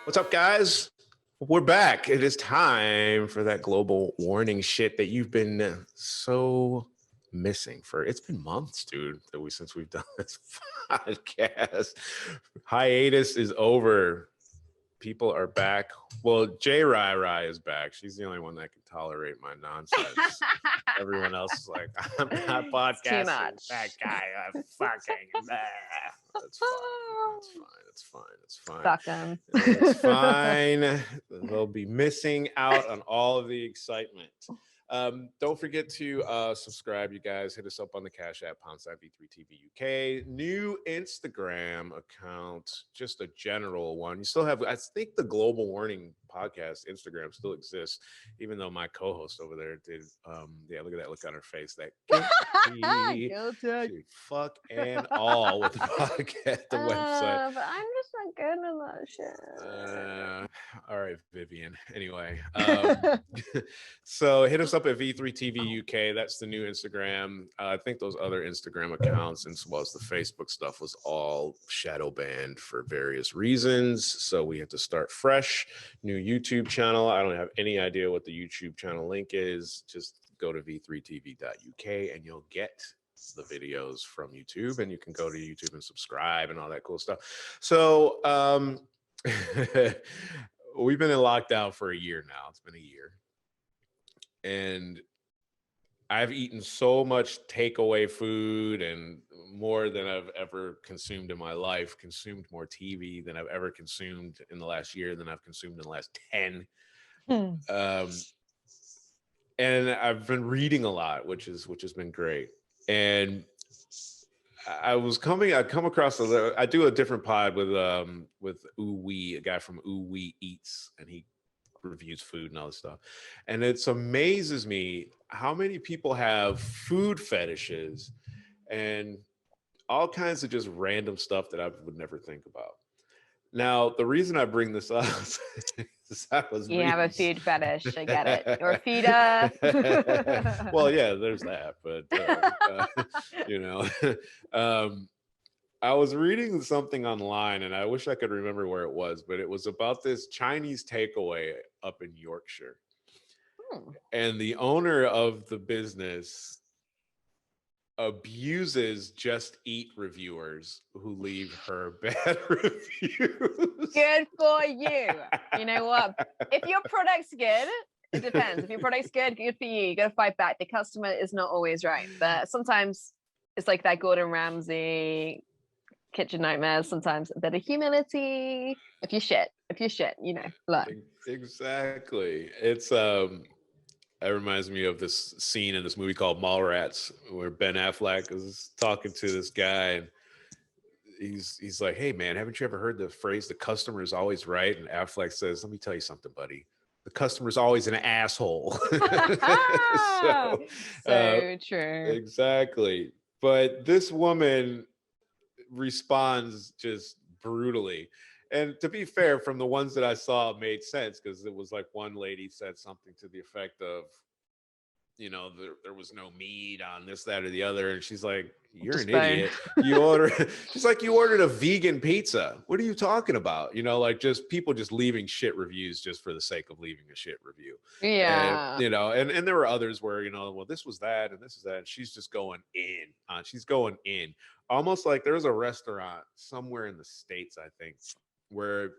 What's up, guys? We're back. It is time for that global warning shit that you've been so missing for. It's been months, dude, since we've done this podcast. Hiatus is over. People are back. Well, Jay Rai is back. She's the only one that can tolerate my nonsense. Everyone else is like, I'm not podcasting. That guy, I'm fucking. It's fine. It's fine. Fuck them. It's fine. They'll be missing out on all of the excitement. Don't forget to subscribe, you guys. Hit us up on the Cash App, # V3TV UK. New Instagram account, just a general one. You still have, I think the Global Warning podcast Instagram still exists, even though my co-host over there did. Yeah, look at that look on her face. That dude, fuck and all with the podcast, the website. But I'm just not good at that shit. All right, Vivian. Anyway, so hit us up at V3TV UK. That's the new Instagram. I think those other Instagram accounts, as well as the Facebook stuff, was all shadow banned for various reasons. So we had to start fresh. New YouTube channel. I don't have any idea what the YouTube channel link is. Just go to v3tv.uk and you'll get the videos from YouTube, and you can go to YouTube and subscribe and all that cool stuff. So we've been in lockdown for a year now. It's been a year. And I've eaten so much takeaway food, and more than I've ever consumed in my life, consumed more TV than I've ever consumed in the last year than I've consumed in the last 10. And I've been reading a lot, which has been great. And I come across I do a different pod with Ooh Wee, a guy from Ooh Wee Eats, and he reviews food and all this stuff. And it amazes me how many people have food fetishes and all kinds of just random stuff that I would never think about. Now, the reason I bring this up is you have a food fetish. I get it. You're a feeder. Well, yeah, there's that. But, I was reading something online, and I wish I could remember where it was, but it was about this Chinese takeaway up in Yorkshire. And the owner of the business abuses Just Eat reviewers who leave her bad reviews. Good for you. You know what? If your product's good, it depends. If your product's good for you. You got to fight back. The customer is not always right. But sometimes it's like that Gordon Ramsay kitchen nightmares. Sometimes a bit of humility. If you shit, learn. Exactly. It's It reminds me of this scene in this movie called Mallrats, where Ben Affleck is talking to this guy, and he's like, "Hey man, haven't you ever heard the phrase the customer is always right?" And Affleck says, "Let me tell you something, buddy. The customer is always an asshole." So true. Exactly. But this woman responds just brutally. And to be fair, from the ones that I saw, it made sense, because it was like one lady said something to the effect of, there was no meat on this, that, or the other. And she's like, "You're an idiot. She's like, you ordered a vegan pizza. What are you talking about?" Like just people just leaving shit reviews just for the sake of leaving a shit review. Yeah. And there were others where, well, this was that and this is that. And she's just going in. She's going in. Almost like there's a restaurant somewhere in the States, I think, where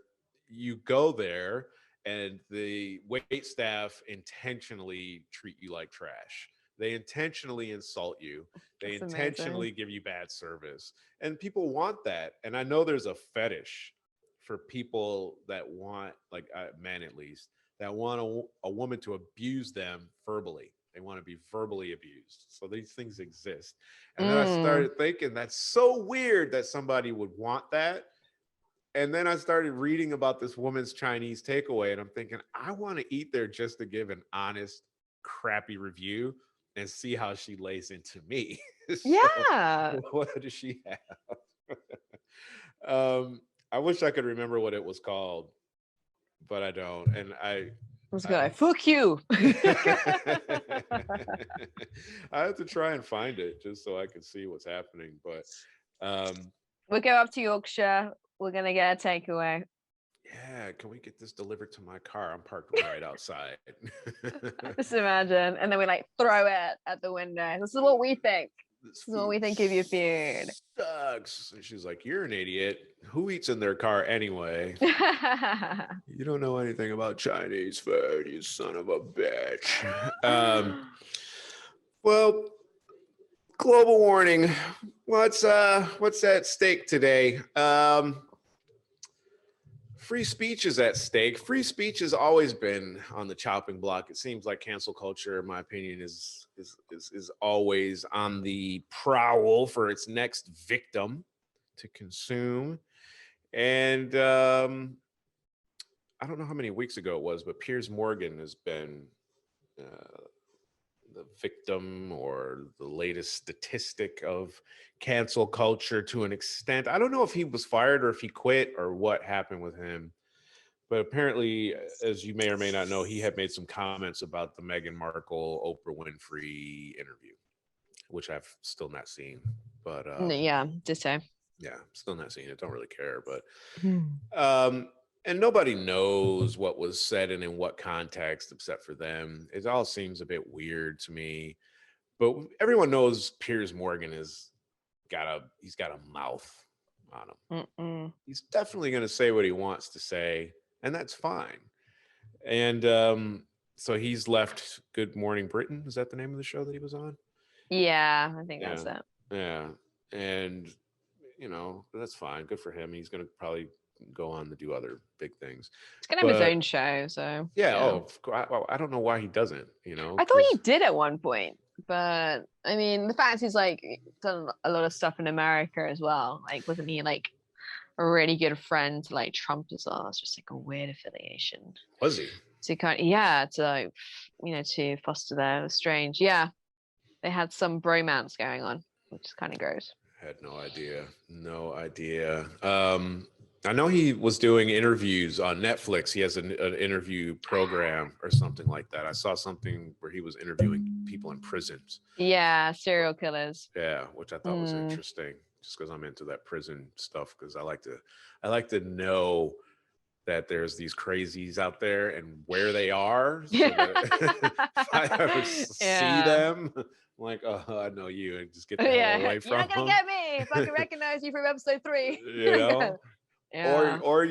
you go there and the wait staff intentionally treat you like trash. They intentionally insult you. They intentionally give you bad service. And people want that. And I know there's a fetish for people that want, like men at least, that want a woman to abuse them verbally. They want to be verbally abused. So these things exist. And then I started thinking, that's so weird that somebody would want that. And then I started reading about this woman's Chinese takeaway, and I'm thinking, I want to eat there just to give an honest, crappy review and see how she lays into me. Yeah. What does she have? I wish I could remember what it was called, but I don't. And I was going, fuck you. I have to try and find it just so I can see what's happening. But we'll go up to Yorkshire. We're gonna get a takeaway. yeah, can we get this delivered to my car? I'm parked right outside. Just imagine. And then we like throw it at the window. This is what we think. This This is what food we think of your food. sucks. And she's like, you're an idiot. Who eats in their car anyway? You don't know anything about Chinese food, you son of a bitch. Well, global warning. What's at stake today? Free speech is at stake. Free speech has always been on the chopping block. It seems like cancel culture, in my opinion, is always on the prowl for its next victim to consume. And I don't know how many weeks ago it was, but Piers Morgan has been the victim or the latest statistic of cancel culture to an extent. I don't know if he was fired or if he quit or what happened with him. But apparently, as you may or may not know, he had made some comments about the Meghan Markle, Oprah Winfrey interview, which I've still not seen. But Yeah, ditto. yeah, still not seen it. Don't really care. But Hmm. and nobody knows what was said and in what context except for them. It all seems a bit weird to me. But everyone knows Piers Morgan he's got a mouth on him. Mm-mm. He's definitely going to say what he wants to say, and that's fine. And so he's left Good Morning Britain. Is that the name of the show that he was on? Yeah, I think Yeah. that's it. Yeah. And, that's fine. Good for him. He's going to probably go on to do other big things. He's gonna have his own show, so Yeah. Oh, I don't know why he doesn't, I thought he did at one point, but I mean, the fact he's like done a lot of stuff in America as well. Like, wasn't he like a really good friend to like Trump as well? It's just like a weird affiliation. Was he? To kind of, yeah, to like, to foster that. It was strange. Yeah, they had some bromance going on, which is kind of gross. Had no idea. No idea. I know he was doing interviews on Netflix. He has an interview program or something like that. I saw something where he was interviewing people in prisons. Yeah, serial killers. Yeah, which I thought was interesting, just because I'm into that prison stuff. Because I like to know that there's these crazies out there and where they are. So that if I ever see them, I'm like, oh, I know you, and just get the hell away from them. You're not gonna get me if I can recognize you from episode 3. Yeah. Or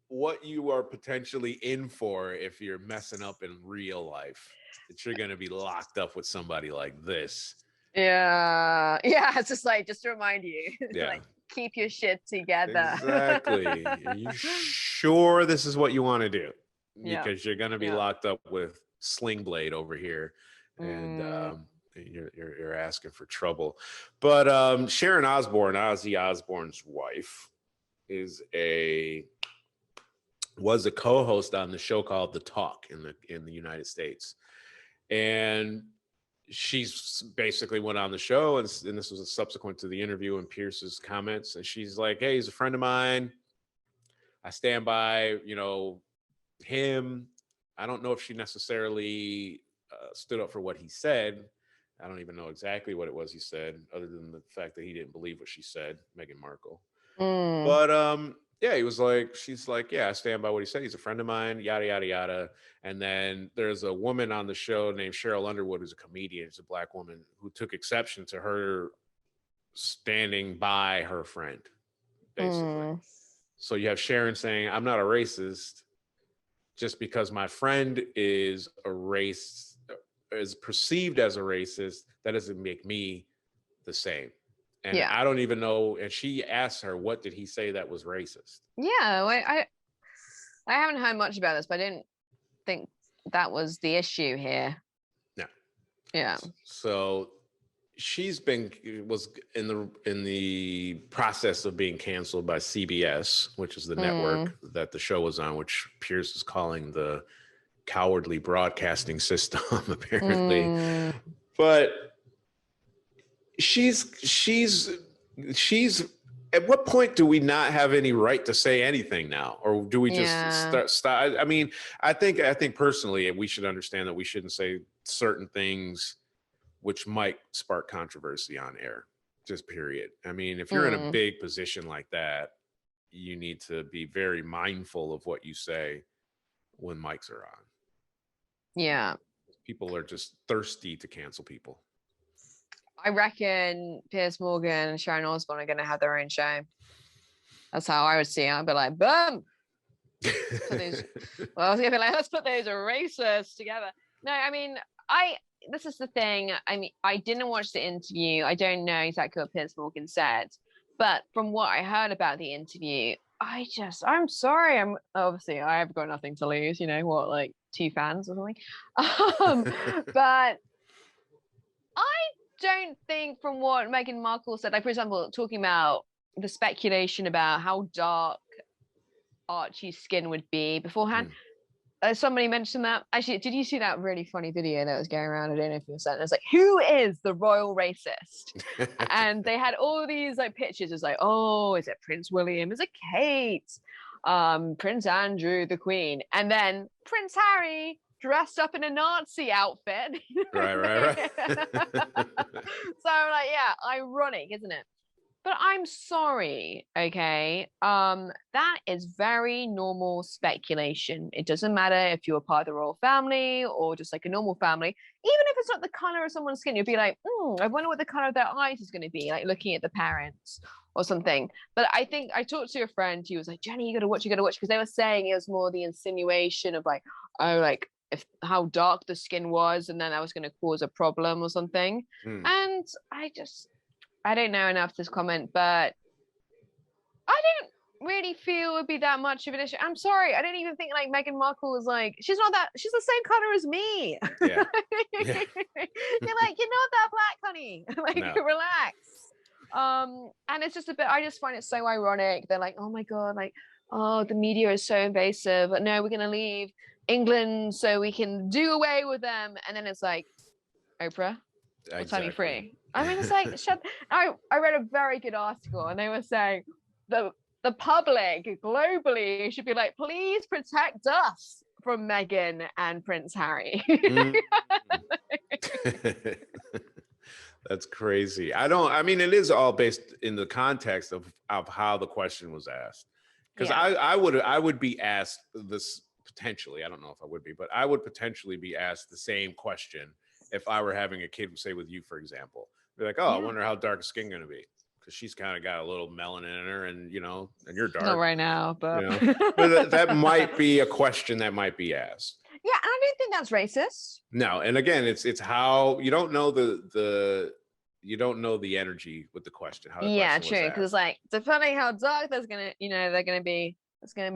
what you are potentially in for if you're messing up in real life. That you're gonna be locked up with somebody like this. Yeah. It's just to remind you. Yeah. Like, keep your shit together. Exactly. Are you sure this is what you want to do? Because you're gonna be locked up with Sling Blade over here, and you're asking for trouble. But Sharon Osbourne, Ozzy Osbourne's wife, was a co-host on the show called The Talk in the United States, and she's basically went on the show, and this was subsequent to the interview and Pierce's comments, and she's like, hey, he's a friend of mine. I stand by, him. I don't know if she necessarily stood up for what he said. I don't even know exactly what it was he said, other than the fact that he didn't believe what she said, Meghan Markle. But yeah, she's like, yeah, I stand by what he said. He's a friend of mine, yada, yada, yada. And then there's a woman on the show named Sheryl Underwood, who's a comedian. She's a Black woman who took exception to her standing by her friend, basically. So you have Sharon saying, I'm not a racist just because my friend is perceived as a racist. That doesn't make me the same. And I don't even know. And she asked her, what did he say that was racist? Yeah, I haven't heard much about this, but I didn't think that was the issue here. No. Yeah. So was in the process of being canceled by CBS, which is the network that the show was on, which Piers is calling the cowardly broadcasting system, apparently. But she's at what point do we not have any right to say anything now, or do we just start? I mean, I think personally we should understand that we shouldn't say certain things which might spark controversy on air, just period. I mean, if you're in a big position like that, you need to be very mindful of what you say when mics are on. Yeah. People are just thirsty to cancel people. I reckon Piers Morgan and Sharon Osbourne are going to have their own show. That's how I would see it. I'd be like, boom. I was going to be like, let's put those racists together. No, I mean, this is the thing. I mean, I didn't watch the interview. I don't know exactly what Piers Morgan said. But from what I heard about the interview, I'm sorry. Obviously, I have got nothing to lose. You know what, like 2 fans or something. But I don't think from what Meghan Markle said, like, for example, talking about the speculation about how dark Archie's skin would be beforehand. Somebody mentioned that. Actually, did you see that really funny video that was going around? I don't know if you were saying. It's like, who is the royal racist? And they had all these like pictures. It's like, oh, is it Prince William? Is it Kate? Prince Andrew, the Queen, and then Prince Harry dressed up in a Nazi outfit. Right. So I'm like, yeah, ironic, isn't it? But I'm sorry, okay? That is very normal speculation. It doesn't matter if you're part of the royal family or just like a normal family. Even if it's not the color of someone's skin, you'd be like, I wonder what the color of their eyes is going to be, like looking at the parents or something. But I think I talked to a friend who was like, Jenny, you got to watch, because they were saying it was more the insinuation of like, oh, like how dark the skin was, and then that was going to cause a problem or something. And I don't know enough to comment, but I don't really feel it would be that much of an issue. I'm sorry. I don't even think like Meghan Markle was like, she's the same color as me. Yeah. You're like, you're not that black, honey. Like, no. Relax. And it's just I just find it so ironic. They're like, oh my God, like, oh, the media is so invasive. But no, we're going to leave England so we can do away with them. And then it's like, Oprah, what time are you free? I mean, it's like, I read a very good article and they were saying the public globally should be like, please protect us from Meghan and Prince Harry. That's crazy. I mean, it is all based in the context of how the question was asked. Because I would be asked this potentially, I don't know if I would be, but I would potentially be asked the same question if I were having a kid, say with you, for example. Be like, oh, I wonder how dark skin going to be, because she's kind of got a little melanin in her, and and you're dark. Not right now, but but that might be a question that might be asked. Yeah, and I don't think that's racist. No, and again, it's how you don't know you don't know the energy with the question. How the true, because it's like, depending how dark there's gonna be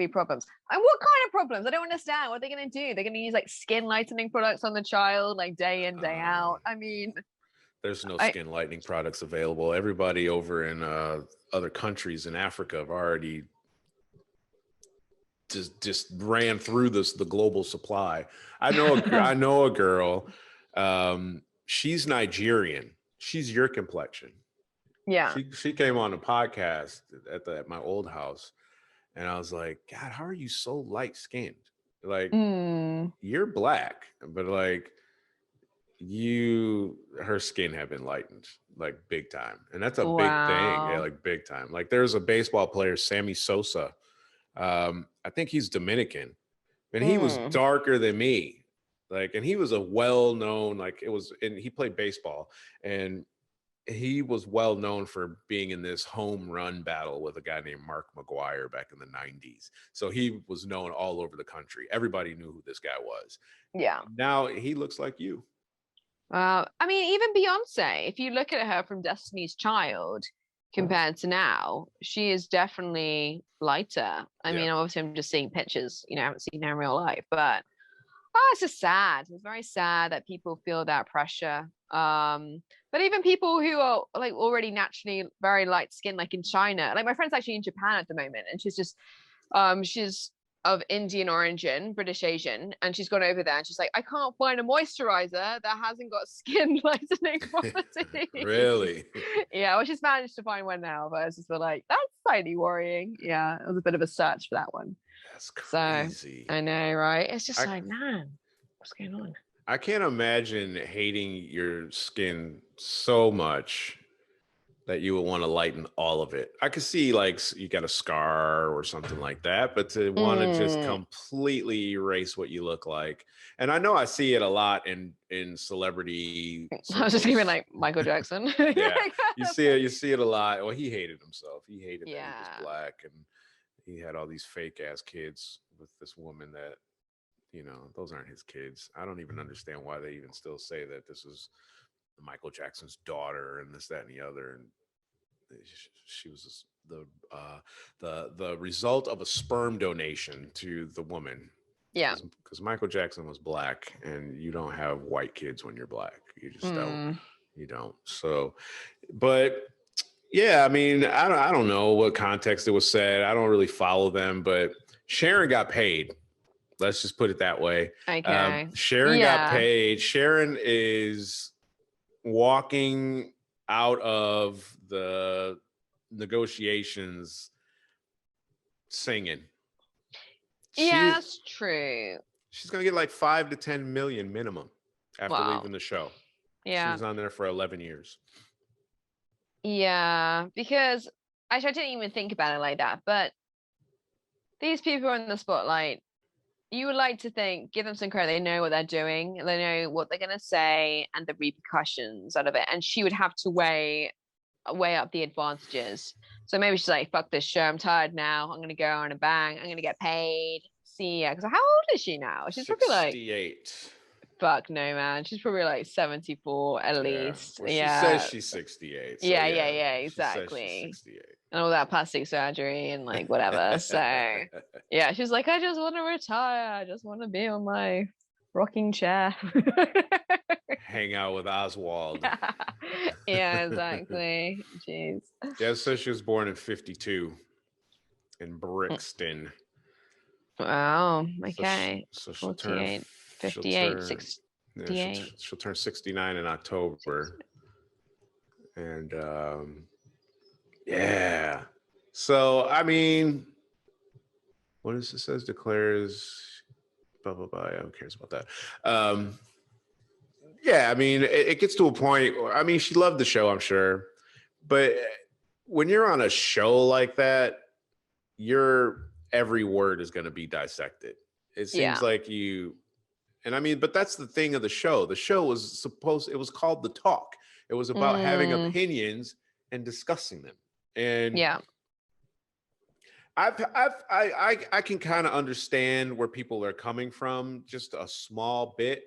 problems. And what kind of problems? I don't understand. What are they gonna do? They're gonna use like skin lightening products on the child, like day in, day out. I mean, there's no skin lightening products available. Everybody over in other countries in Africa have already just ran through the global supply. I know a girl. She's Nigerian. She's your complexion. Yeah. She came on a podcast at my old house, and I was like, God, how are you so light skinned? Like, you're black, but like, her skin had been lightened like big time, and that's a big thing. Yeah, like big time. Like, there's a baseball player, Sammy Sosa. I think he's Dominican, and he was darker than me. Like, and he was a well-known, and he played baseball, and he was well known for being in this home run battle with a guy named Mark McGwire back in the 90s. So he was known all over the country. Everybody knew who this guy was. Yeah. Now he looks like you. I mean, even Beyonce, if you look at her from Destiny's Child compared to now, she is definitely lighter. I mean, obviously I'm just seeing pictures, I haven't seen her in real life, but it's just sad. It's very sad that people feel that pressure. But even people who are like already naturally very light skinned, like in China, like my friend's actually in Japan at the moment, and she's of Indian origin, British Asian, and she's gone over there and she's like, I can't find a moisturizer that hasn't got skin lightening properties. Really? Yeah, well, she's managed to find one now, but it's just like, that's slightly worrying. Yeah, it was a bit of a search for that one. That's crazy. So, I know, right? It's just like, man, what's going on? I can't imagine hating your skin so much that you would want to lighten all of it. I could see like you got a scar or something like that, but to want to just completely erase what you look like. And I know I see it a lot in celebrity circles. I was just even like Michael Jackson. Yeah, you see it a lot. Well, he hated himself. He hated that he was black, and he had all these fake ass kids with this woman that, you know, those aren't his kids. I don't even understand why they even still say that this is Michael Jackson's daughter and this, that, and the other. And she was the result of a sperm donation to the woman. Yeah, because Michael Jackson was black, and you don't have white kids when you're black. You just don't. You don't. So, but yeah, I mean, I don't know what context it was said. I don't really follow them, but Sharon got paid. Let's just put it that way. Okay. Sharon got paid. Sharon is walking out of the negotiations singing. Yeah, that's true. She's gonna get like 5 to 10 million minimum after leaving the show. Yeah, she was on there for 11 years. Yeah, because actually I didn't even think about it like that, but these people are in the spotlight. You would like to think, give them some credit. They know what they're doing. They know what they're going to say and the repercussions out of it. And she would have to weigh up the advantages. So maybe she's like, fuck this show. I'm tired now. I'm going to go on a bang. I'm going to get paid. See ya. Because how old is she now? She's 68. Probably like 68. Fuck no, man. She's probably like 74 at least. Well, she says she's 68. So yeah, exactly. She's 68. And all that plastic surgery and like whatever. So yeah, she's like, I just want to retire. I just want to be on my rocking chair. Hang out with Oswald. Yeah, exactly. Jeez. Yeah, so she was born in 52 in Brixton. Wow. Okay. So she'll turn 58, 68. Yeah, she'll turn 69 in October. And yeah. So, I mean, what does it says? Declares, blah, blah, blah. Who cares about that? Yeah, I mean, it gets to a point. I mean, she loved the show, I'm sure. But when you're on a show like that, your every word is going to be dissected. It seems like you, and I mean, but that's the thing of the show. The show was it was called The Talk. It was about having opinions and discussing them. And I can kind of understand where people are coming from just a small bit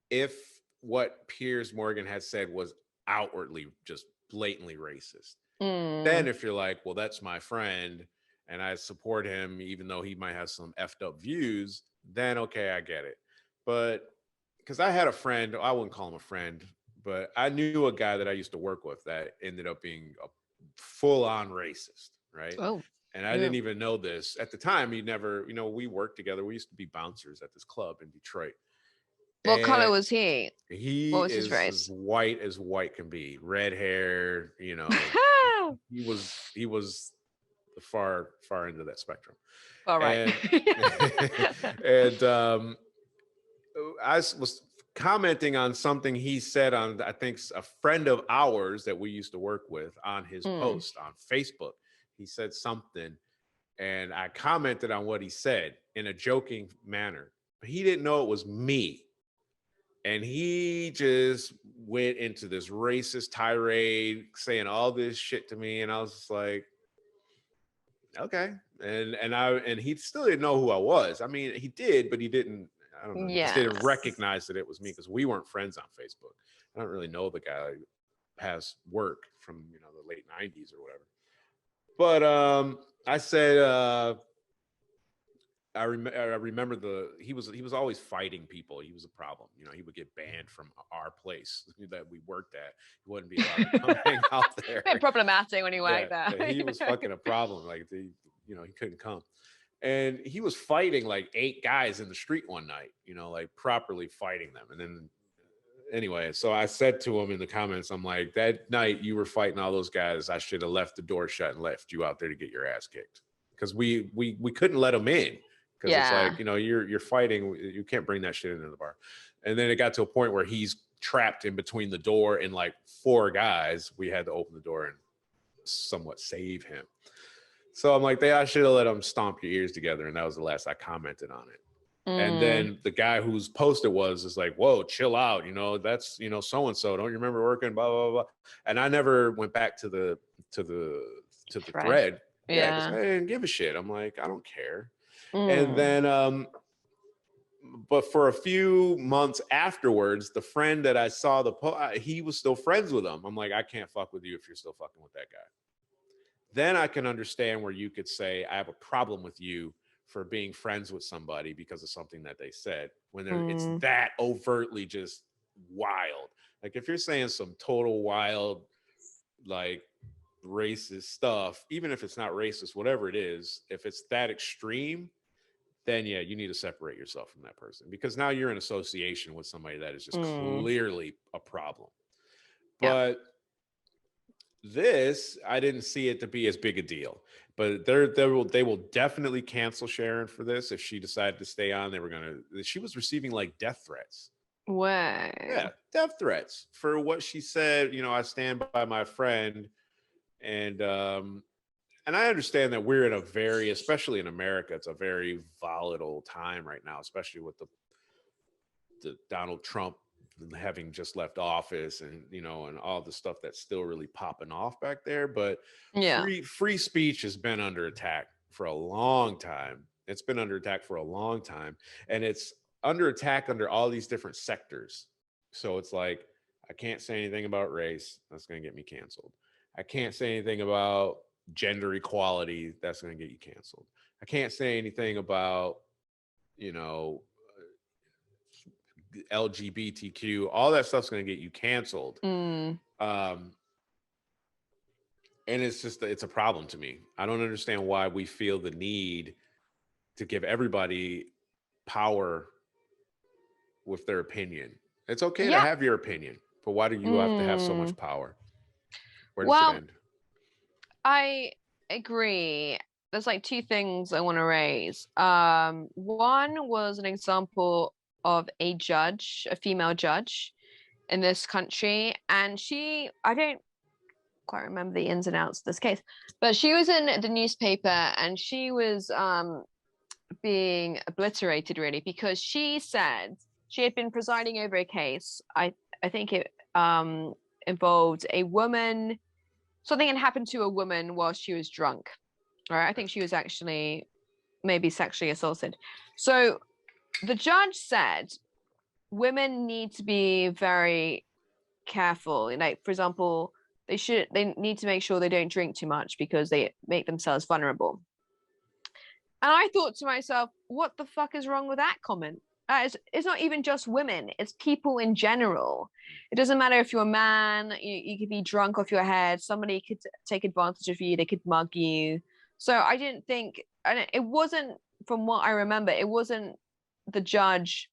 if what Piers Morgan had said was outwardly just blatantly racist. Then if you're like, well, that's my friend and I support him even though he might have some effed up views, then okay, I get it. But because I had a friend, I wouldn't call him a friend, but I knew a guy that I used to work with that ended up being a full-on racist, right? Oh. And I didn't even know this. At the time, he never, we worked together. We used to be bouncers at this club in Detroit. What color was he? What was his race? As white can be. Red hair, he was the far end of that spectrum. All right. And I was commenting on something he said on, I think, a friend of ours that we used to work with on his post on Facebook. He said something, and I commented on what he said in a joking manner. But he didn't know it was me. And he just went into this racist tirade, saying all this shit to me. And I was just like, okay. And he still didn't know who I was. I mean, he did, but he didn't. I don't know. He just didn't recognize that it was me because we weren't friends on Facebook. I don't really know the guy past work from the late 90s or whatever. But I said I remember he was always fighting people. He was a problem. He would get banned from our place that we worked at. He wouldn't be allowed to come hang out there. Bit problematic when he worked there. He was fucking a problem. Like he couldn't come. And he was fighting like 8 guys in the street one night, like properly fighting them. And then anyway, so I said to him in the comments, I'm like, that night you were fighting all those guys, I should have left the door shut and left you out there to get your ass kicked. Because we couldn't let him in. Because it's like, you're fighting, you can't bring that shit into the bar. And then it got to a point where he's trapped in between the door and like 4 guys. We had to open the door and somewhat save him. So I'm like, I should have let him stomp your ears together. And that was the last I commented on it. And then the guy whose post it was like, whoa, chill out. You know, that's, you know, so-and-so. Don't you remember working, blah, blah, blah. And I never went back to the thread. Yeah, because I didn't give a shit. I'm like, I don't care. And then, but for a few months afterwards, the friend that I saw he was still friends with him. I'm like, I can't fuck with you if you're still fucking with that guy. Then I can understand where you could say, I have a problem with you for being friends with somebody because of something that they said, when it's that overtly just wild. Like if you're saying some total wild, like racist stuff, even if it's not racist, whatever it is, if it's that extreme, then yeah, you need to separate yourself from that person, because now you're in association with somebody that is just clearly a problem. But this, I didn't see it to be as big a deal. But they will definitely cancel Sharon for this if she decided to stay on. She was receiving like death threats. Wow. Yeah, death threats for what she said. You know, I stand by my friend, and I understand that we're in a very, especially in America, it's a very volatile time right now, especially with the Donald Trump having just left office, and you know, and all the stuff that's still really popping off back there. But free speech has been under attack for a long time. It's been under attack for a long time, and it's under attack under all these different sectors. So it's like, I can't say anything about race, that's going to get me canceled. I can't say anything about gender equality, that's going to get you canceled. I can't say anything about, you know, LGBTQ, all that stuff's going to get you canceled. And it's a problem to me. I don't understand why we feel the need to give everybody power with their opinion. It's okay to have your opinion, but why do you have to have so much power? Where does it end? I agree. There's like two things I want to raise. One was an example of a judge, a female judge in this country, and I don't quite remember the ins and outs of this case, but she was in the newspaper and she was being obliterated really, because she said she had been presiding over a case. I think it involved a woman. Something had happened to a woman while she was drunk. All right, I think she was actually maybe sexually assaulted. So the judge said women need to be very careful. Like, for example, they need to make sure they don't drink too much because they make themselves vulnerable. And I thought to myself, what the fuck is wrong with that comment? It's not even just women, it's people in general. It doesn't matter if you're a man, you could be drunk off your head, somebody could take advantage of you, they could mug you. So I didn't think, and it wasn't, from what I remember, it wasn't the judge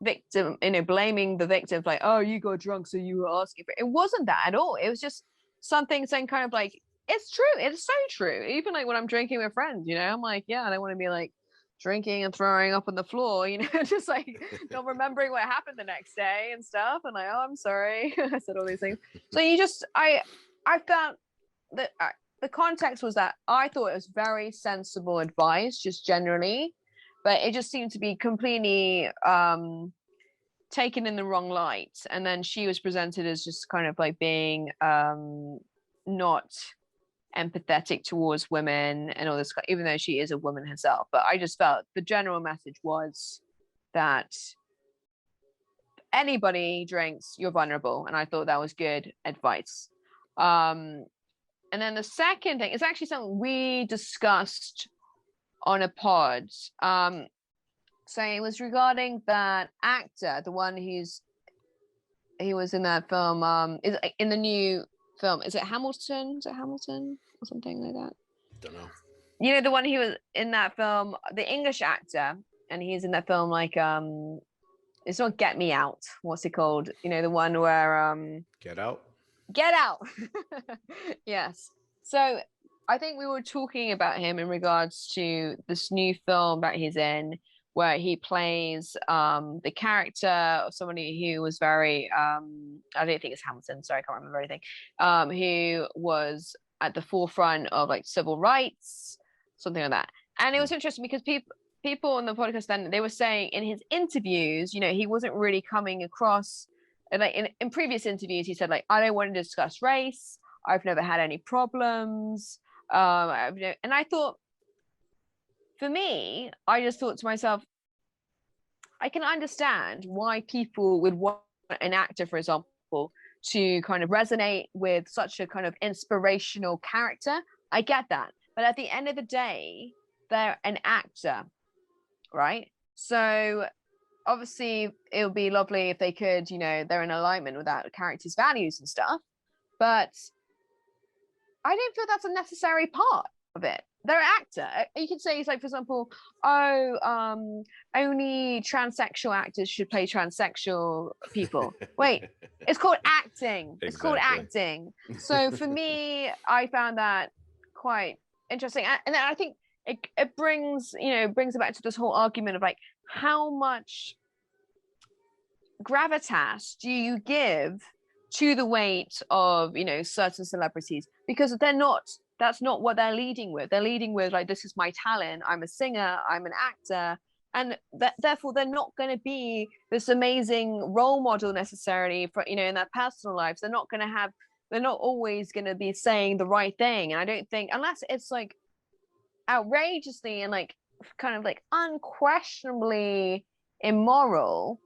victim, blaming the victim, like, oh, you got drunk, so you were asking for it. It wasn't that at all. It was just something saying kind of like, it's true, it's so true. Even like when I'm drinking with friends, I'm like, yeah, I don't want to be like drinking and throwing up on the floor, just like not remembering what happened the next day and stuff, and like, oh, I'm sorry, I said all these things. So I felt that the context was that I thought it was very sensible advice, just generally, but it just seemed to be completely taken in the wrong light. And then she was presented as just kind of like being not empathetic towards women and all this, even though she is a woman herself. But I just felt the general message was that anybody drinks, you're vulnerable. And I thought that was good advice. And then the second thing is actually something we discussed on a pod. So it was regarding that actor, the one he was in that film, is in the new film. Is it Hamilton? Is it Hamilton or something like that? Don't know. The one he was in that film, the English actor, and he's in that film like it's not Get Me Out. What's it called? The one where Get Out. Get Out. Yes. So I think we were talking about him in regards to this new film that he's in, where he plays the character of somebody who was very I don't think it's Hamilton, sorry, I can't remember anything, who was at the forefront of like civil rights, something like that. And it was interesting because people on the podcast then, they were saying in his interviews, you know, he wasn't really coming across, and like in previous interviews he said like, I don't want to discuss race, I've never had any problems, and I thought, for me, I just thought to myself, I can understand why people would want an actor, for example, to kind of resonate with such a kind of inspirational character. I get that. But at the end of the day, they're an actor, right? So obviously it would be lovely if they could, you know, they're in alignment with that character's values and stuff. But I don't feel that's a necessary part of it. They're an actor. You could say it's like, for example, only transsexual actors should play transsexual people. Wait, it's called acting. It's called acting. So for me, I found that quite interesting. And then I think it brings it back to this whole argument of like, how much gravitas do you give to the weight of, you know, certain celebrities? Because that's not what they're leading with. They're leading with like, this is my talent, I'm a singer, I'm an actor, and therefore they're not going to be this amazing role model necessarily for, you know, in their personal lives. They're not always going to be saying the right thing. And I don't think, unless it's like outrageously and like kind of like unquestionably immoral,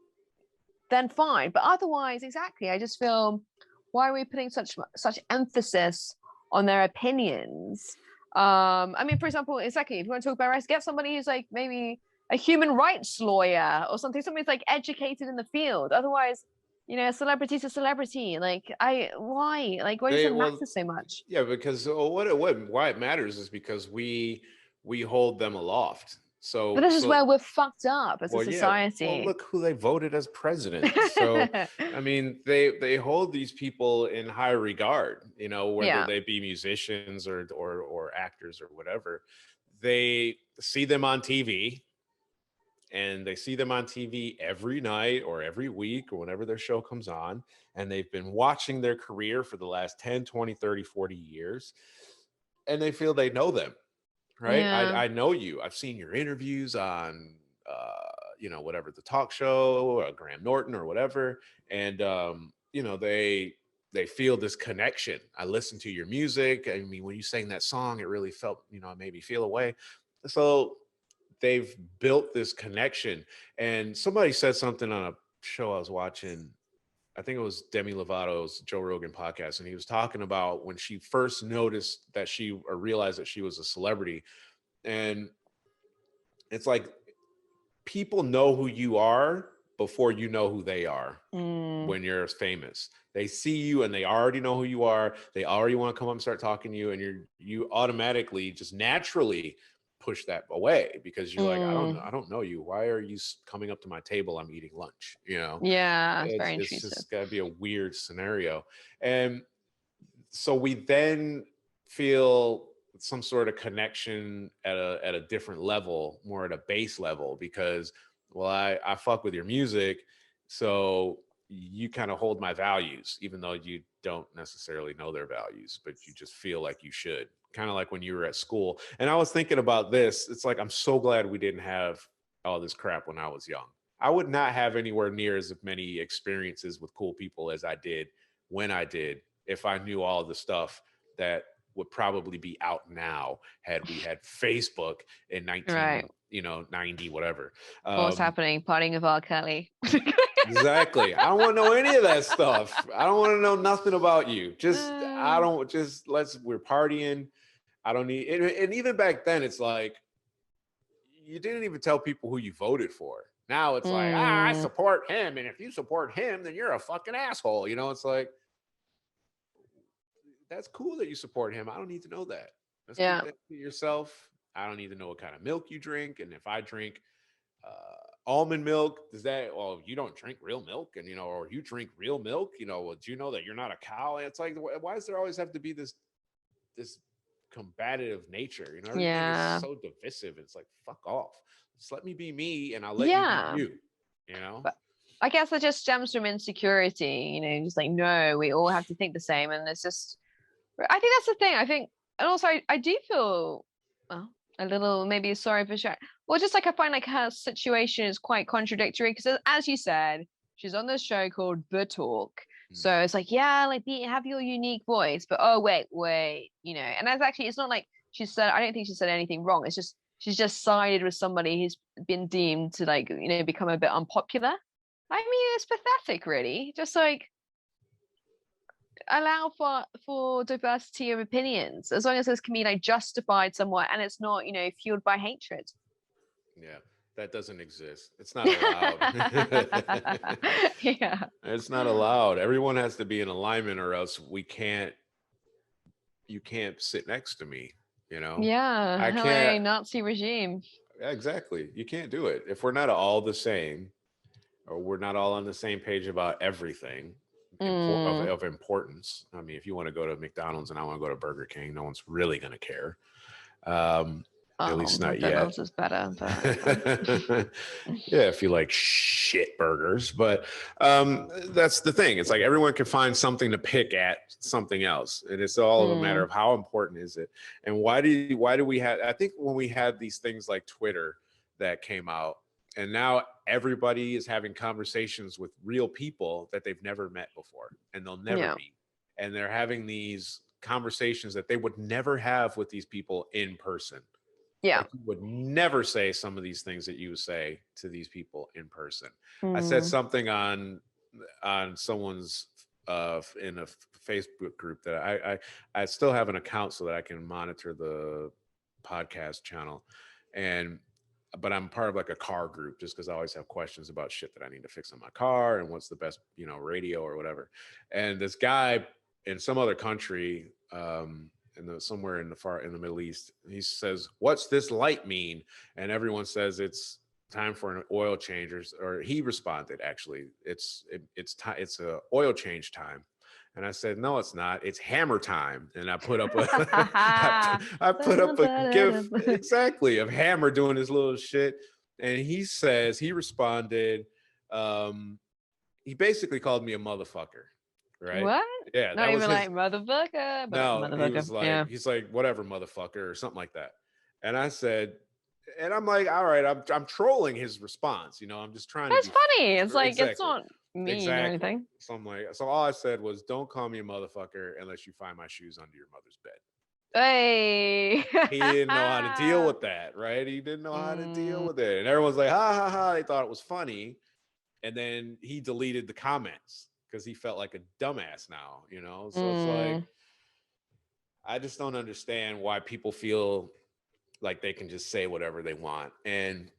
then fine. But otherwise, exactly, I just feel, why are we putting such emphasis on their opinions? I mean, for example, exactly, if you want to talk about rights, get somebody who's like maybe a human rights lawyer or something, somebody's like educated in the field. Otherwise, you know, a celebrity's a celebrity. Like, why does it matter so much? Yeah, because why it matters is because we hold them aloft. So but this is where we're fucked up as a society. Yeah. Well, look who they voted as president. So I mean, they hold these people in high regard, you know, whether they be musicians or actors or whatever. They see them on TV, and they see them on TV every night or every week or whenever their show comes on, and they've been watching their career for the last 10, 20, 30, 40 years, and they feel they know them. Right. Yeah. I know you. I've seen your interviews on, you know, whatever, the talk show, or Graham Norton or whatever. And, you know, they feel this connection. I listen to your music. I mean, when you sang that song, it really felt, you know, it made me feel a way. So they've built this connection. And somebody said something on a show I was watching, I think it was Demi Lovato's Joe Rogan podcast, and he was talking about when she first noticed that realized that she was a celebrity. And it's like, people know who you are before you know who they are. When you're famous, they see you and they already know who you are. They already want to come up and start talking to you, and you automatically, just naturally push that away, because you're like, I don't know you. Why are you coming up to my table? I'm eating lunch, you know? Yeah, it's just gotta be a weird scenario. And so we then feel some sort of connection at a different level, more at a base level, because, well, I fuck with your music, so you kind of hold my values, even though you don't necessarily know their values, but you just feel like you should. Kind of like when you were at school. And I was thinking about this. It's like, I'm so glad we didn't have all this crap when I was young. I would not have anywhere near as many experiences with cool people as I did when I did, if I knew all the stuff that would probably be out now had we had Facebook in 90, whatever. What's happening? Partying with R. Kelly. Exactly. I don't want to know any of that stuff. I don't want to know nothing about you. We're partying. I don't need, and even back then, it's like, you didn't even tell people who you voted for. Now it's like, I support him, and if you support him, then you're a fucking asshole. You know, it's like, that's cool that you support him. I don't need to know that. Let's keep that to yourself. I don't need to know what kind of milk you drink, and if I drink almond milk, you don't drink real milk, and, you know, or you drink real milk, you know, well, do you know that you're not a cow? It's like, why does there always have to be this combative nature? You know, everything is so divisive. It's like, fuck off. Just let me be me, and I'll let you be you. You know, but I guess it just stems from insecurity. You know, just like, no, we all have to think the same, and it's just I think that's the thing. I think, and also I do feel, well, a little maybe sorry for Sharon. Well, just like I find like her situation is quite contradictory because, as you said, she's on this show called The Talk. Mm. So it's like, yeah, like have your unique voice, but oh wait, and that's actually it's not like she said. I don't think she said anything wrong. It's just she's just sided with somebody who's been deemed to like become a bit unpopular. I mean, it's pathetic, really. Just like allow for diversity of opinions as long as this can be like justified somewhat and it's not fueled by hatred. Yeah, that doesn't exist. It's not allowed. Yeah. It's not allowed. Everyone has to be in alignment, or else you can't sit next to me. Yeah. I Hello, can't. Nazi regime. Exactly. You can't do it if we're not all the same, or we're not all on the same page about everything of importance. I mean, if you want to go to McDonald's and I want to go to Burger King, no one's really going to care. At least not McDonald's yet. is better, Yeah, if you like shit burgers. But that's the thing. It's like everyone can find something to pick at something else. And it's all a matter of how important is it. And why do we have, I think when we had these things like Twitter that came out, and now everybody is having conversations with real people that they've never met before and they'll never meet. And they're having these conversations that they would never have with these people in person. Yeah. Like you would never say some of these things that you say to these people in person. I said something on someone's in a Facebook group that I still have an account so that I can monitor the podcast channel, but I'm part of like a car group just because I always have questions about shit that I need to fix on my car and what's the best radio or whatever. And this guy in some other country, somewhere in the Middle East, he says, "What's this light mean?" And everyone says it's time for an oil change, or he responded, actually, it's a oil change time. And I said, "No, it's not. It's hammer time." And I put up I put up a gif exactly of Hammer doing his little shit. And he responded, he basically called me a motherfucker. Right? What? Yeah, Not that was even his. like motherfucker, but No, he motherfucker. was like, Yeah. he's like, whatever, motherfucker, or something like that. And I said, and I'm like, all right, I'm trolling his response. I'm just trying That's to be funny. It's like it's exactly, not mean or anything. So I'm like, so all I said was, don't call me a motherfucker unless you find my shoes under your mother's bed. Hey. He didn't know how to deal with that, right? He didn't know how to deal with it. And everyone's like, ha ha ha. They thought it was funny. And then he deleted the comments because he felt like a dumbass now, So it's like, I just don't understand why people feel like they can just say whatever they want. And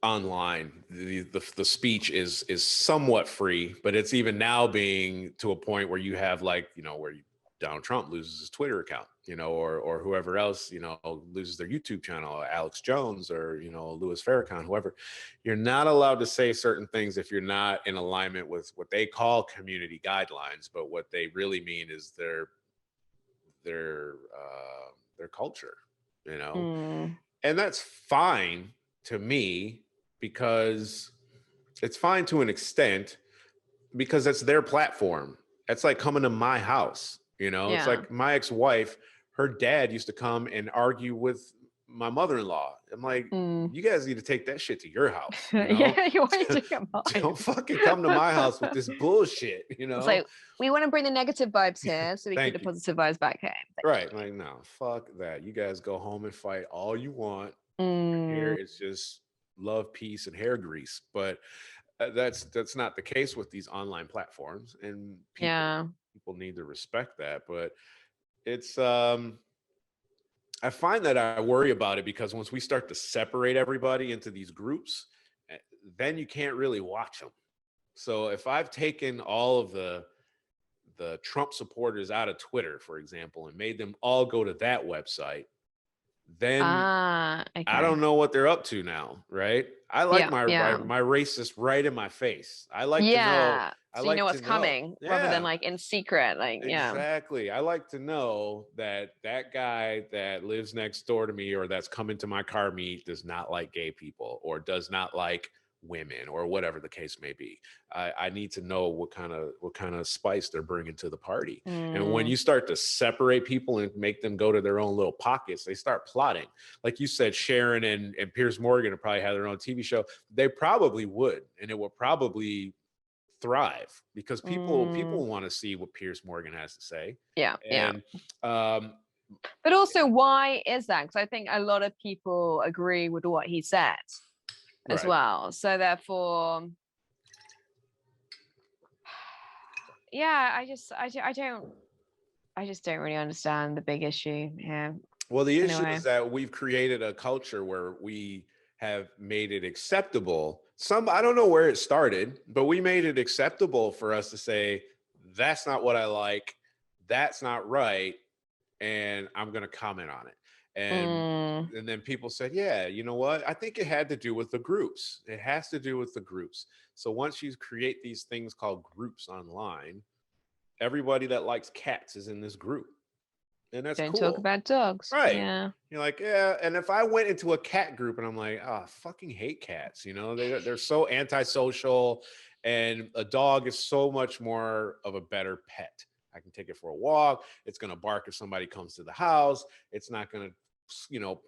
online, the speech is somewhat free, but it's even now being to a point where you have like, where Donald Trump loses his Twitter account, or whoever else, loses their YouTube channel, Alex Jones, or, Louis Farrakhan, whoever. You're not allowed to say certain things if you're not in alignment with what they call community guidelines, but what they really mean is their culture, and that's fine to me, because it's fine to an extent, because it's their platform. It's like coming to my house. It's like my ex-wife, her dad used to come and argue with my mother-in-law. I'm like, you guys need to take that shit to your house. Yeah, you want to get mine. Don't fucking come to my house with this bullshit. It's like, we want to bring the negative vibes here so we keep the positive vibes back home. Right. Like, no, fuck that. You guys go home and fight all you want. Here it's just love, peace, and hair grease. But that's not the case with these online platforms, and people need to respect that. But it's I find that I worry about it, because once we start to separate everybody into these groups, then you can't really watch them. So if I've taken all of the Trump supporters out of Twitter, for example, and made them all go to that website, then I don't know what they're up to now, right? I like my racist right in my face. I like to know. So you know what's coming, rather than like in secret. Like, exactly. I like to know that guy that lives next door to me, or that's come into my car meet, does not like gay people, or does not like women or whatever the case may be. I need to know what kind of spice they're bringing to the party. And when you start to separate people and make them go to their own little pockets, they start plotting. Like you said, Sharon and Piers Morgan would probably have their own TV show. They probably would, and it will probably thrive because people want to see what Piers Morgan has to say. Yeah, and but also, why is that? Because I think a lot of people agree with what he said as well. So therefore, yeah, I just don't really understand the big issue here. Well, the issue is that we've created a culture where we have made it acceptable. I don't know where it started, but we made it acceptable for us to say, that's not what I like, that's not right, and I'm going to comment on it. And then people said, yeah, you know what? I think it had to do with the groups. It has to do with the groups. So once you create these things called groups online, everybody that likes cats is in this group. And that's don't cool. talk about dogs. Right. Yeah. You're like, yeah. And if I went into a cat group and I'm like, oh, I fucking hate cats. You know, they're so antisocial, and a dog is so much more of a better pet. I can take it for a walk. It's going to bark if somebody comes to the house. It's not going to, you know,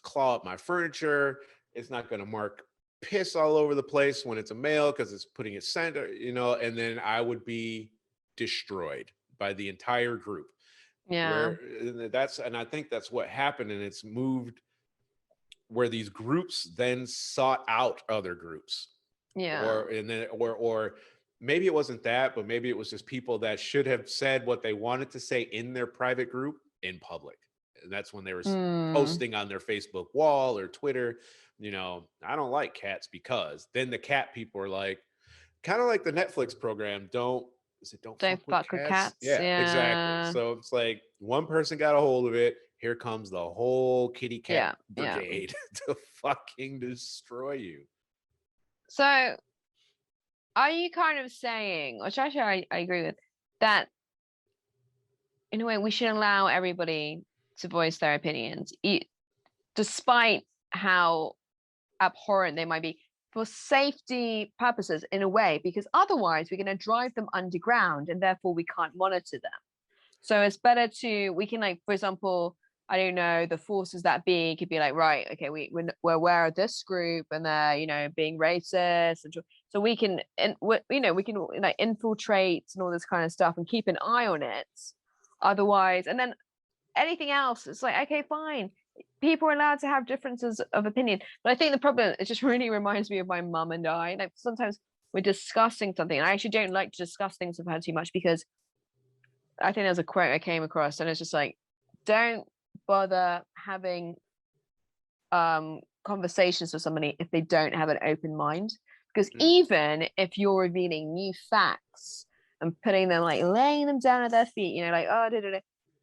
claw up my furniture. It's not going to mark piss all over the place when it's a male because it's putting its scent, you know, and then I would be destroyed by the entire group. Yeah. And I think that's what happened, and it's moved where these groups then sought out other groups. Yeah. Or maybe it wasn't that, but maybe it was just people that should have said what they wanted to say in their private group in public. And that's when they were posting on their Facebook wall or Twitter, you know, I don't like cats because then the cat people are like, kind of like the Netflix program, don't fuck with cats? Yeah, exactly. So it's like one person got a hold of it. Here comes the whole kitty cat brigade to fucking destroy you. So are you kind of saying, which actually I agree with, that in a way we should allow everybody to voice their opinions, despite how abhorrent they might be, for safety purposes in a way, because otherwise we're going to drive them underground and therefore we can't monitor them. So it's better we can, like, for example, I don't know, the forces that be could be like, right, okay, we're aware of this group and they're, you know, being racist, and so we can, you know, we can like infiltrate and all this kind of stuff and keep an eye on it. Otherwise, and then anything else, it's like, okay, fine. People are allowed to have differences of opinion. But I think the problem, it just really reminds me of my mum and I. Like sometimes we're discussing something. And I actually don't like to discuss things with her too much because I think there's a quote I came across and it's just like, don't bother having conversations with somebody if they don't have an open mind. Because even if you're revealing new facts and putting them, like laying them down at their feet, you know, like, oh,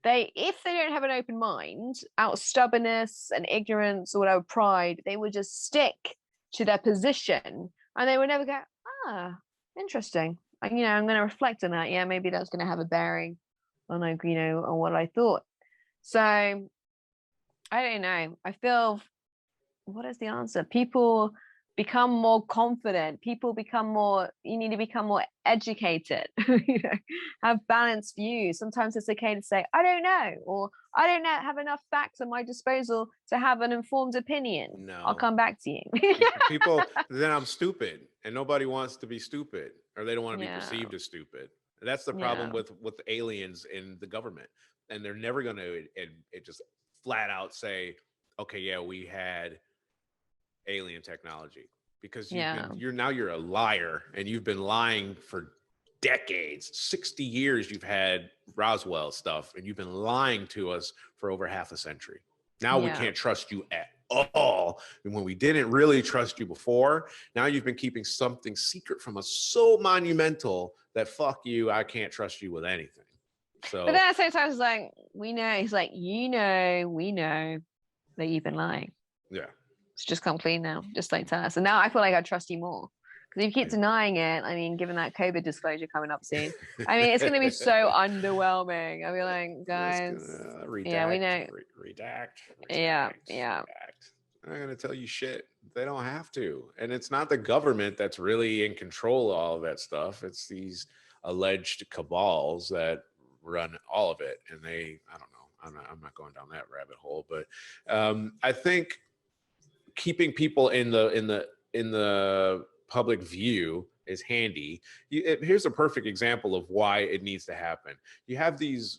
if they don't have an open mind, out of stubbornness and ignorance or whatever, pride, they would just stick to their position and they would never go, interesting. And, you know, I'm going to reflect on that. Yeah, maybe that's going to have a bearing on, like, you know, on what I thought. So I don't know. I feel, what is the answer? People become more confident. You need to become more educated, you know, have balanced views. Sometimes it's okay to say, I don't know, or I don't have enough facts at my disposal to have an informed opinion. No. I'll come back to you. People, then I'm stupid, and nobody wants to be stupid, or they don't want to be perceived as stupid. And that's the problem with aliens in the government. And they're never going to just flat out say, okay, yeah, we had alien technology, because you're a liar, and you've been lying for decades. 60 years you've had Roswell stuff, and you've been lying to us for over half a century. Now we can't trust you at all. And when we didn't really trust you before, now you've been keeping something secret from us so monumental that fuck you, I can't trust you with anything. So, but then at the same time, it's like, we know, he's like, we know that you've been lying. Yeah. It's just come clean now, just like tell us. And now I feel like I trust you more. Because if you keep denying it, I mean, given that COVID disclosure coming up soon, I mean, it's going to be so underwhelming. I'll be like, guys, redact, yeah, we know. Redact. Yeah. They're not going to tell you shit. They don't have to. And it's not the government that's really in control of all of that stuff. It's these alleged cabals that run all of it. And I don't know. I'm not going down that rabbit hole. But I think keeping people in the public view is handy. Here's a perfect example of why it needs to happen. You have these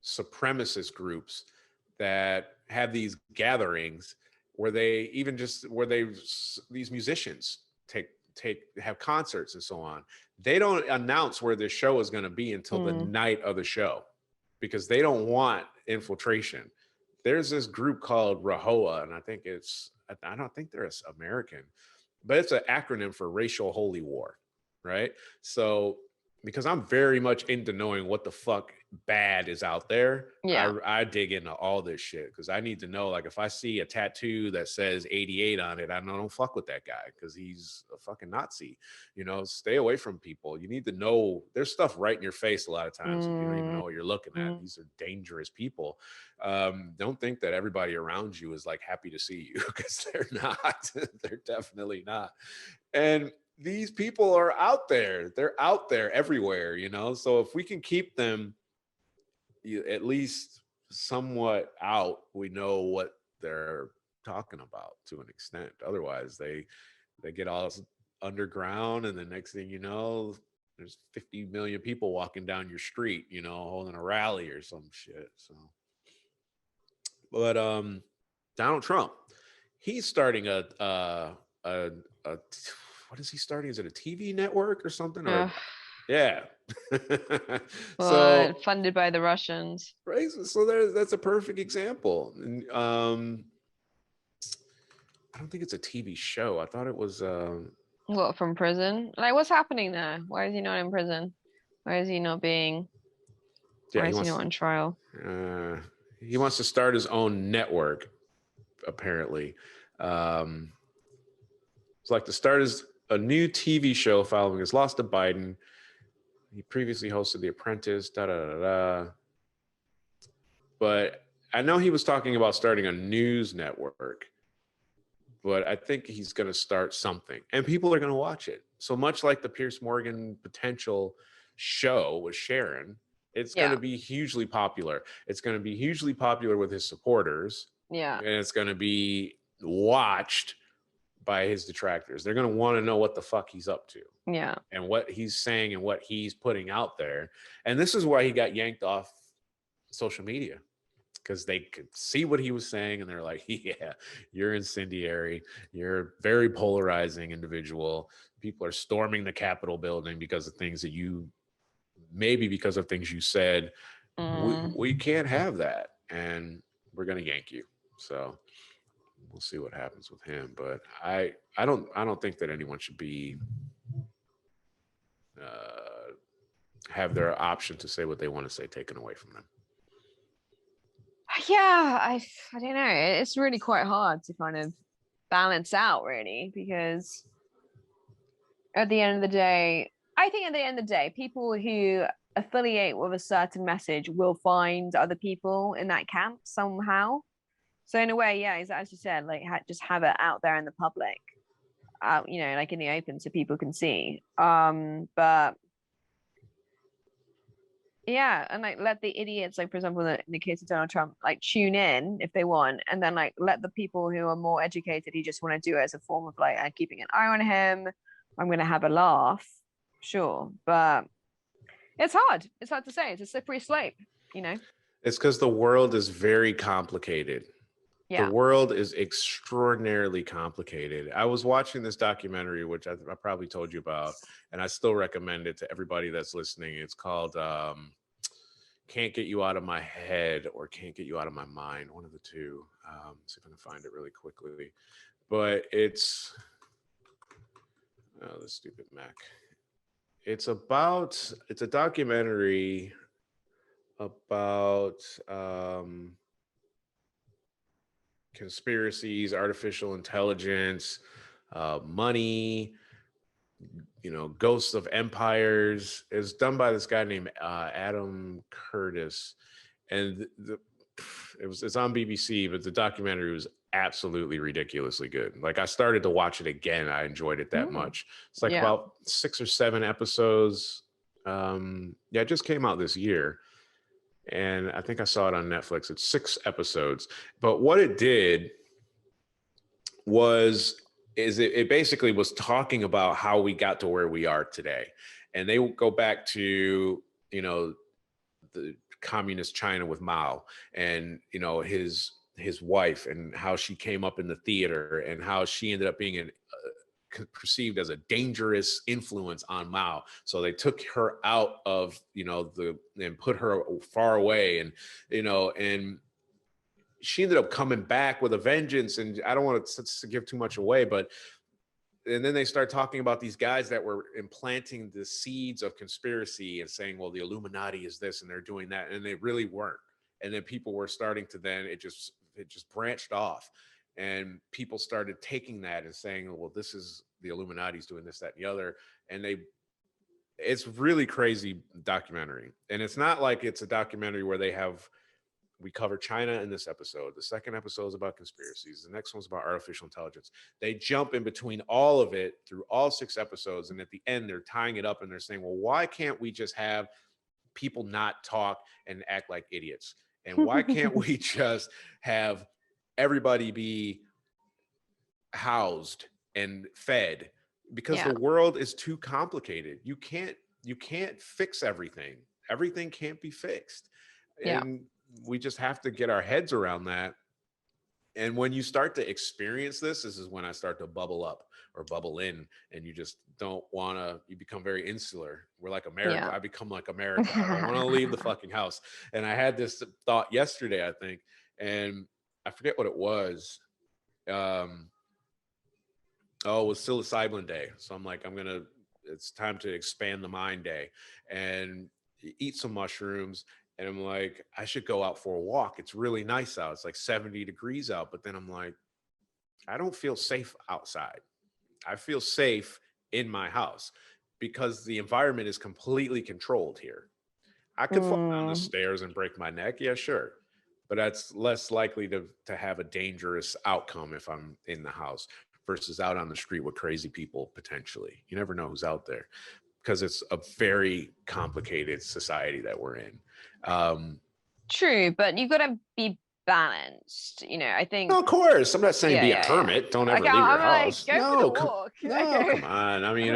supremacist groups that have these gatherings where they even just where they these musicians have concerts and so on. They don't announce where their show is going to be until the night of the show because they don't want infiltration. There's this group called RAHOA, and I don't think they're American, but it's an acronym for Racial Holy War, right? So because I'm very much into knowing what the fuck bad is out there, Yeah. I dig into all this shit because I need to know, like, if I see a tattoo that says 88 on it, I don't fuck with that guy because he's a fucking Nazi. Stay away from people. You need to know there's stuff right in your face a lot of times and you don't even know what you're looking at. These are dangerous people. Don't think that everybody around you is like happy to see you because they're not. They're definitely not. And these people are out there. They're out there everywhere, So if we can keep them at least somewhat out, we know what they're talking about to an extent. Otherwise, they get all underground, and the next thing you know, there's 50 million people walking down your street, holding a rally or some shit. So, but Donald Trump, he's starting a what is he starting? Is it a TV network or something? Or yeah. So Funded by the Russians. right. So that's a perfect example. And, I don't think it's a TV show. I thought it was. What, from prison? Like, what's happening there? Why is he not in prison? Why is he not being? Yeah, Why is he not on trial? He wants to start his own network. Apparently, it's like to start a new TV show following his loss to Biden. He previously hosted The Apprentice. Da da da da. But I know he was talking about starting a news network. But I think he's going to start something, and people are going to watch it. So much like the Piers Morgan potential show with Sharon, it's going to be hugely popular. It's going to be hugely popular with his supporters. Yeah. And it's going to be watched by his detractors. They're going to want to know what the fuck he's up to. Yeah. And what he's saying and what he's putting out there. And this is why he got yanked off social media. Because they could see what he was saying and they're like, yeah, you're incendiary. You're a very polarizing individual. People are storming the Capitol building because of things that because of things you said. We can't have that. And we're going to yank you. So we'll see what happens with him. But I don't think that anyone should be have their option to say what they want to say taken away from them. Yeah, I don't know. It's really quite hard to kind of balance out, really, because at the end of the day, I think at the end of the day, people who affiliate with a certain message will find other people in that camp somehow. So in a way, yeah, as you said, like just have it out there in the public, out, like in the open, so people can see. But yeah, and like let the idiots, like for example, in the case of Donald Trump, like tune in if they want, and then like let the people who are more educated, who just want to do it as a form of like keeping an eye on him. I'm gonna have a laugh, sure, but it's hard. It's hard to say. It's a slippery slope, It's because the world is very complicated. Yeah. The world is extraordinarily complicated. I was watching this documentary, which I probably told you about, and I still recommend it to everybody that's listening. It's called Can't Get You Out of My Head or Can't Get You Out of My Mind, one of the two. See if I can find it really quickly. But it's the stupid Mac. It's a documentary about conspiracies, artificial intelligence, money, ghosts of empires. It's done by this guy named Adam Curtis. And it's on BBC, but the documentary was absolutely ridiculously good. Like I started to watch it again. I enjoyed it that much. It's like about 6 or 7 episodes. Yeah, it just came out this year. And I think I saw it on Netflix. It's 6 episodes. But what it did it basically was talking about how we got to where we are today. And they go back to, you know, the communist China with Mao, and, you know, his wife, and how she came up in the theater, and how she ended up being perceived as a dangerous influence on Mao. So they took her out of, you know, and put her far away, and, you know, and she ended up coming back with a vengeance. And I don't want to give too much away, but and then they start talking about these guys that were implanting the seeds of conspiracy and saying, well, the Illuminati is this and they're doing that, and they really weren't. And then people were starting to, then it just branched off, and people started taking that and saying, well, this is the Illuminati's doing this, that, and the other. And it's really crazy documentary. And it's not like it's a documentary where we cover China in this episode. The second episode is about conspiracies. The next one's about artificial intelligence. They jump in between all of it through all 6 episodes. And at the end, they're tying it up and they're saying, well, why can't we just have people not talk and act like idiots? And why can't we just have everybody be housed and fed? Because the world is too complicated. You can't fix everything. Everything can't be fixed. And we just have to get our heads around that. And when you start to experience this is when I start to bubble up or bubble in, and you just don't want to, you become very insular. We're like America. I become like America. I don't want to leave the fucking house. And I had this thought yesterday, I think, and I forget what it was. It was psilocybin day. So I'm like, it's time to expand the mind day and eat some mushrooms. And I'm like, I should go out for a walk. It's really nice out. It's like 70 degrees out. But then I'm like, I don't feel safe outside. I feel safe in my house because the environment is completely controlled here. I could fall down the stairs and break my neck. Yeah, sure. But that's less likely to have a dangerous outcome if I'm in the house versus out on the street with crazy people potentially. You never know who's out there, because it's a very complicated society that we're in. True, but you've got to be balanced. You know, I think. No, of course, I'm not saying be a hermit. Don't ever leave your house. Like, go for the walk. Come on. I mean,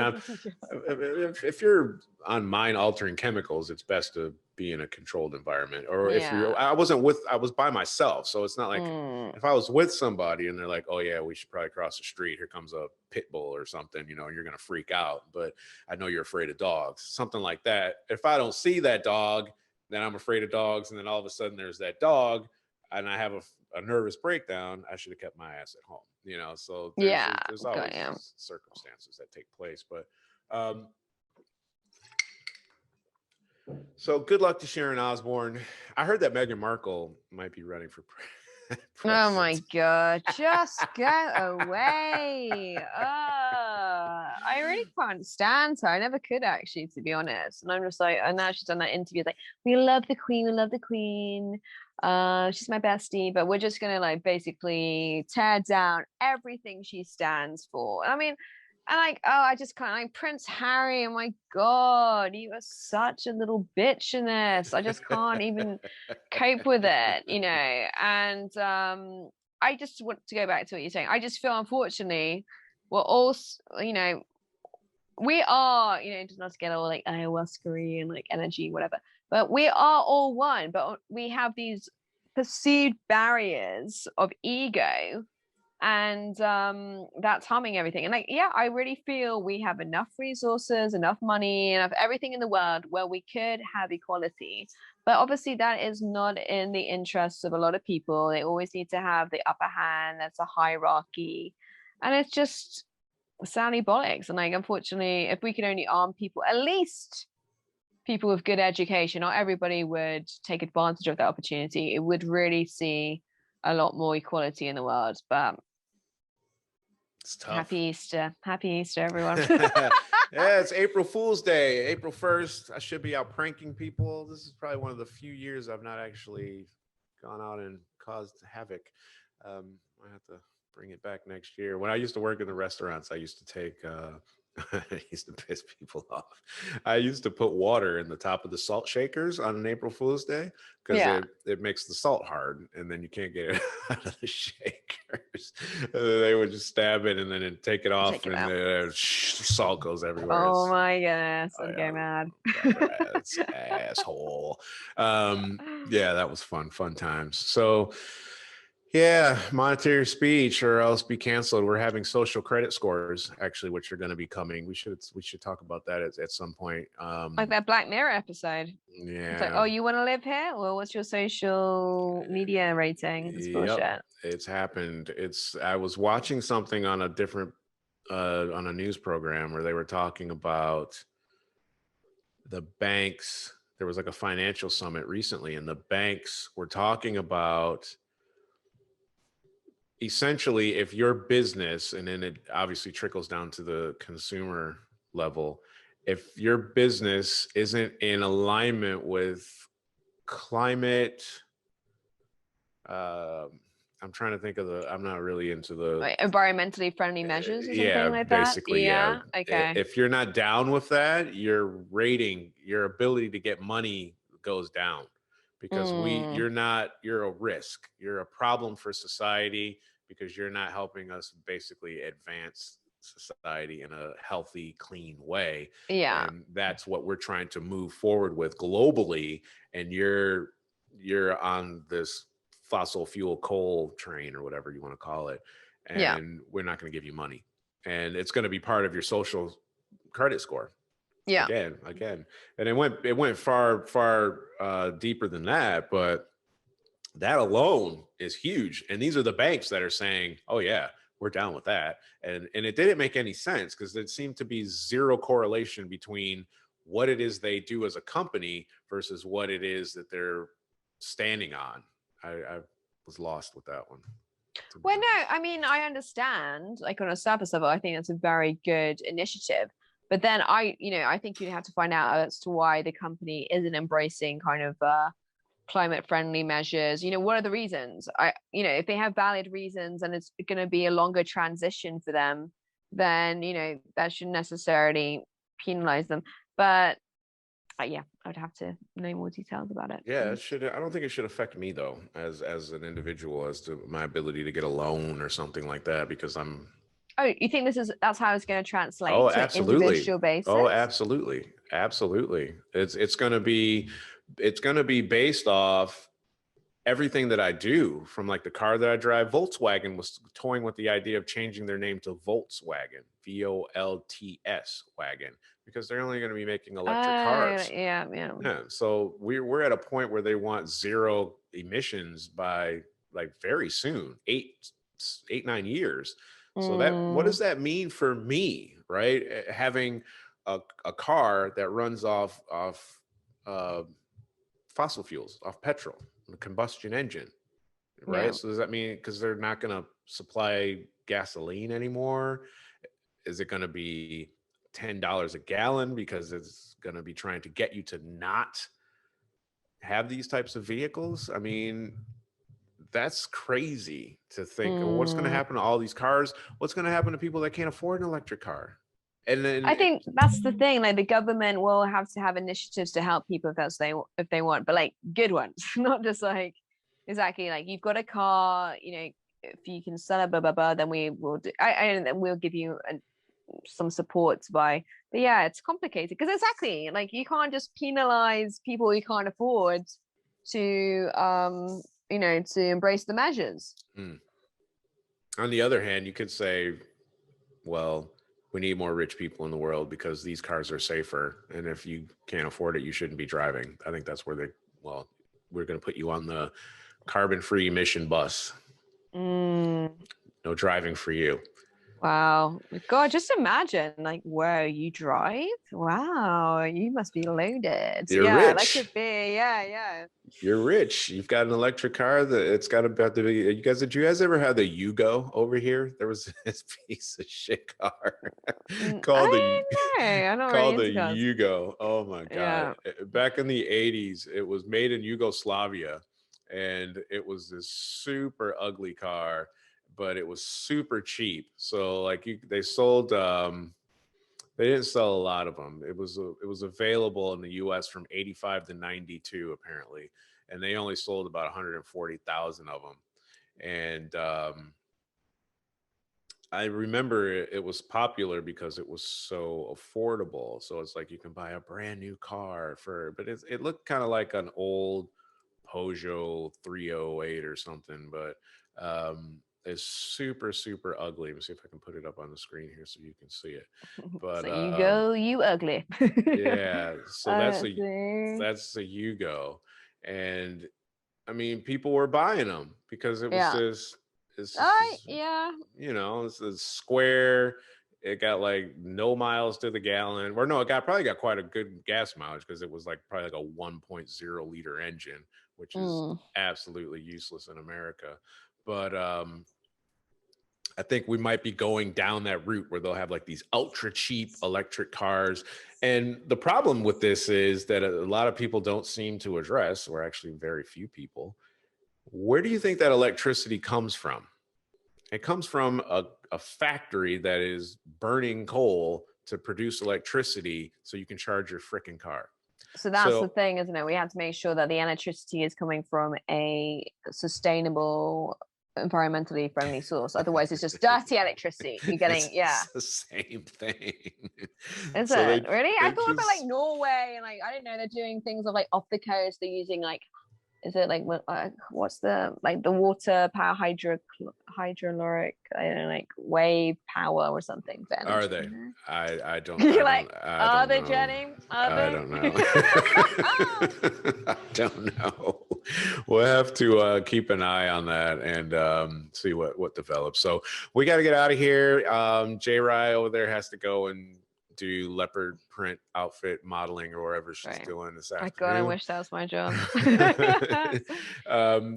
if you're on mind-altering chemicals, it's best to be in a controlled environment. Or if I was by myself, so it's not like if I was with somebody and they're like, oh yeah, we should probably cross the street. Here comes a pit bull or something, you know, and you're gonna freak out. But I know you're afraid of dogs, something like that. If I don't see that dog, then I'm afraid of dogs, and then all of a sudden there's that dog, and I have a nervous breakdown. I should have kept my ass at home, you know. So there's always circumstances that take place. But so good luck to Sharon Osbourne. I heard that Meghan Markle might be running for president. Oh my God, just go away. I really can't understand her. I never could, actually, to be honest. And I'm just like, and now she's done that interview, like, we love the Queen, we love the Queen. She's my bestie, but we're just gonna like basically tear down everything she stands for. I mean, and like, I just can't, like, Prince Harry, oh my God, you are such a little bitch in this. I just can't even cope with it, you know. And I just want to go back to what you're saying. I just feel, unfortunately, we're all, you know, we are, you know, not to get all like ayahuasca and like energy, whatever, but we are all one, but we have these perceived barriers of ego, and that's harming everything. And like, I really feel we have enough resources, enough money, enough everything in the world where we could have equality, but obviously that is not in the interests of a lot of people. They always need to have the upper hand. That's a hierarchy, and it's just sadly bollocks. And like, unfortunately, if we could only arm people, at least people with good education, not everybody would take advantage of that opportunity. It would really see a lot more equality in the world. But it's tough. Happy Easter, everyone. Yeah, it's April Fool's Day, April 1st. I should be out pranking people. This is probably one of the few years I've not actually gone out and caused havoc. I have to bring it back next year. When I used to work in the restaurants, I used to take. I used to piss people off. I used to put water in the top of the salt shakers on an April Fool's Day because Yeah. it makes the salt hard, and then you can't get it out of the shakers. And then they would just stab it and then it'd take it off, Take it and out. salt goes everywhere. Oh my goodness, Oh I'd yeah, go mad. that's asshole. Yeah, that was fun times. So yeah, monetary speech or else be canceled. We're having social credit scores actually, which are going to be coming. We should talk about that at some point. Like that Black Mirror episode. It's like, Yeah. oh, you want to live here? Well, what's your social media rating? It's Yep, bullshit. it's happened. I was watching something on a different on a news program where they were talking about the banks. There was like a financial summit recently, and the banks were talking about essentially if your business, and then it obviously trickles down to the consumer level, if your business isn't in alignment with climate, uh, I'm trying to think of I'm not really into the Like environmentally friendly measures or yeah, something like that. basically, yeah. Yeah. Okay. If you're not down with that, your rating, your ability to get money goes down because Mm, you're a risk. You're a problem for society because you're not helping us basically advance society in a healthy, clean way. yeah. And that's what we're trying to move forward with globally. And you're on this fossil fuel coal train or whatever you want to call it, Yeah. and we're not going to give you money, and it's going to be part of your social credit score Yeah. again. And it went far deeper than that, but that alone is huge. And these are the banks that are saying, oh yeah, we're down with that. And it didn't make any sense because there seemed to be zero correlation between what it is they do as a company versus what it is that they're standing on. I was lost with that one. Well, no, I mean, I understand, like on a surface level, I think that's a very good initiative. But then I think you'd have to find out as to why the company isn't embracing kind of climate friendly measures. What are the reasons? If they have valid reasons and it's going to be a longer transition for them, then, that shouldn't necessarily penalize them. But yeah, I'd have to know more details about it. Yeah, it should. I don't think it should affect me though, as an individual, as to my ability to get a loan or something like that, because I'm. Oh, you think that's how it's going to Oh, translate to an absolutely. individual Oh, basis? absolutely, absolutely. It's gonna be based off everything that I do, from like the car that I drive. Volkswagen was toying with the idea of changing their name to Volkswagen, Volts wagon, because they're only going to be making electric cars. Yeah, yeah. Yeah, so we're at a point where they want zero emissions by like very soon, 9 years. So what Mm, does that mean for me, right? Having a car that runs off uh, fossil fuels, off petrol, a combustion engine, yeah. right? So does that mean because they're not going to supply gasoline anymore? Is it going to be $10 a gallon because it's going to be trying to get you to not have these types of vehicles? I mean, that's crazy to think. Well, what's going to Mm. happen to all these cars? What's going to happen to people that can't afford an electric car? And then, I think that's the thing. Like the government will have to have initiatives to help people if they want, but like good ones, not just like exactly like you've got a car. If you can sell it, blah blah blah, then we will do. And we'll give you some support to buy. But yeah, it's complicated because exactly like you can't just penalize people who can't afford to to embrace the measures. on the other hand, you could say, well, we need more rich people in the world because these cars are safer. And if you can't afford it, you shouldn't be driving. I think that's where we're going to put you on the carbon-free emission bus. Mm. No driving for you. Wow. God, just imagine like, whoa, you drive? Wow, you must be loaded. You're Yeah, that rich. could be. Yeah, yeah. You're rich. You've got an electric car that it's got about to be. Did you guys ever have the Yugo over here? There was this piece of shit car called the I don't know. I'm not really called the into cars. Yugo. Oh my god! Yeah. Back in the '80s, it was made in Yugoslavia, and it was this super ugly car, but it was super cheap. So like they sold they didn't sell a lot of them. It was available in the U.S. from 85 to 92 apparently, and they only sold about 140,000 of them. And I remember it was popular because it was so affordable. So it's like you can buy a brand new car for, but it looked kind of like an old Peugeot 308 or something, but it's super, super ugly. Let me see if I can put it up on the screen here so you can see it. So But you go, you ugly. yeah, so See. that's a Yugo. And I mean, people were buying them because it was Yeah. just I it's yeah. you know, it's a square. It got like no miles to the gallon, or no, it got probably got quite a good gas mileage because it was like probably like a 1.0 liter engine, which is Mm. absolutely useless in America. But I think we might be going down that route where they'll have like these ultra cheap electric cars. And the problem with this is that a lot of people don't seem to address, or actually very few people, where do you think that electricity comes from? It comes from a factory that is burning coal to produce electricity so you can charge your freaking car. So that's the So thing, isn't it? We have to make sure that the electricity is coming from a sustainable, environmentally friendly source. Otherwise, it's just dirty electricity. You're getting, yeah. it's the same thing. Is So it really? I they thought about like just Norway and like I don't know, they're doing things of like off the coast. They're using like is it like what's the like the water power hydroloric I don't know like wave power or something for are energy? they? No? I You're like, don't I are don't they, know. Jenny? Are I they? don't know. I don't know. We'll have to keep an eye on that and see what develops. So we got to get out of here. J. Rye over there has to go and do leopard print outfit modeling or whatever she's Right. doing this My God, I afternoon. wish that was my job.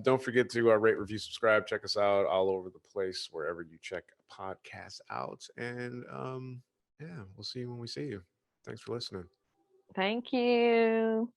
Don't forget to rate, review, subscribe. Check us out all over the place, wherever you check podcasts out. And yeah, we'll see you when we see you. Thanks for listening. Thank you.